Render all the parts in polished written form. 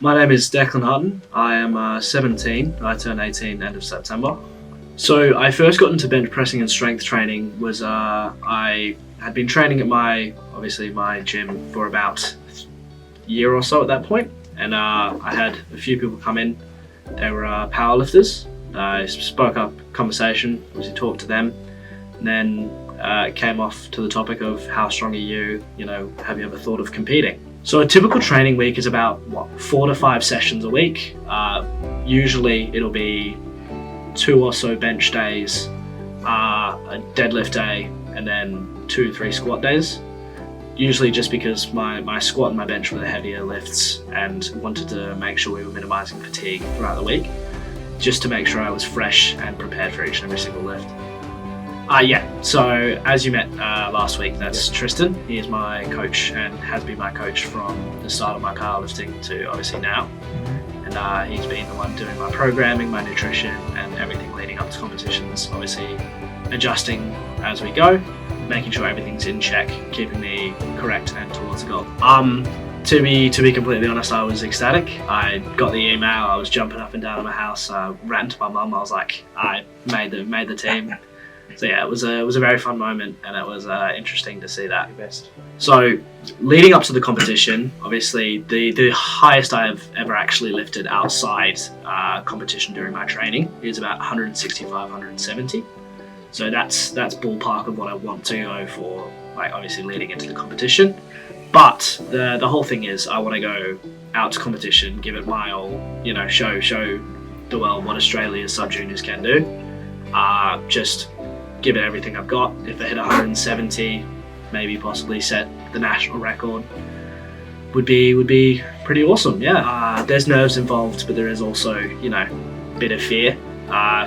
My name is Declan Hutton. I am 17. I turn 18 end of September. So I first got into bench pressing and strength training was I had been training at my gym for about a year or so at that point, and I had a few people come in. They were powerlifters. I spoke up conversation, obviously talked to them, and then it came off to the topic of how strong are you? You know, have you ever thought of competing? So a typical training week is about 4 to 5 sessions a week. Usually it'll be 2 or so bench days, a deadlift day, and then 2-3 squat days. Usually just because my squat and my bench were the heavier lifts, and wanted to make sure we were minimizing fatigue throughout the week, just to make sure I was fresh and prepared for each and every single lift. So as you met last week, that's Tristan. He is my coach and has been my coach from the start of my powerlifting to obviously now. And he's been the one doing my programming, my nutrition, and everything leading up to competitions. Obviously adjusting as we go, making sure everything's in check, keeping me correct and towards the goal. To be completely honest, I was ecstatic. I got the email, I was jumping up and down in my house, ran to my mum, I was like, I made the team. So yeah, it was a very fun moment, and it was interesting to see that. So leading up to the competition, obviously the highest I have ever actually lifted outside competition during my training is about 165, 170. So that's ballpark of what I want to go for, like obviously leading into the competition. But the whole thing is I want to go out to competition, give it my all, you know, show the world what Australia's sub-juniors can do. Just give it everything I've got. If I hit 170, maybe possibly set the national record, would be pretty awesome. Yeah. There's nerves involved, but there is also, you know, a bit of fear.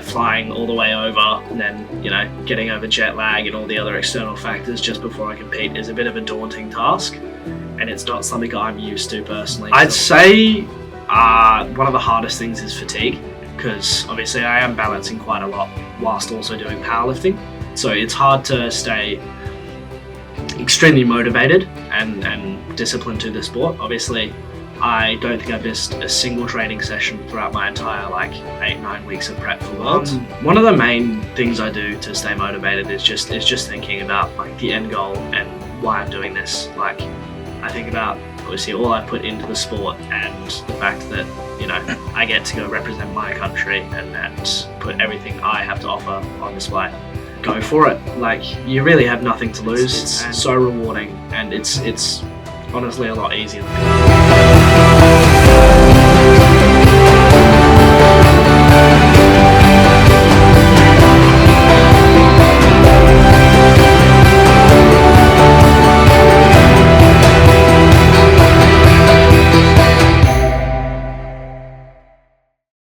Flying all the way over and then, you know, getting over jet lag and all the other external factors just before I compete is a bit of a daunting task, and it's not something I'm used to personally. I'd say one of the hardest things is fatigue, because obviously I am balancing quite a lot whilst also doing powerlifting. So it's hard to stay extremely motivated and disciplined to the sport. Obviously, I don't think I've missed a single training session throughout my entire 8-9 weeks of prep for Worlds. One of the main things I do to stay motivated is just thinking about the end goal and why I'm doing this. I think about obviously all I put into the sport and the fact that, you know, I get to go represent my country and put everything I have to offer on display. Go for it. You really have nothing to lose. It's so rewarding, and it's honestly a lot easier than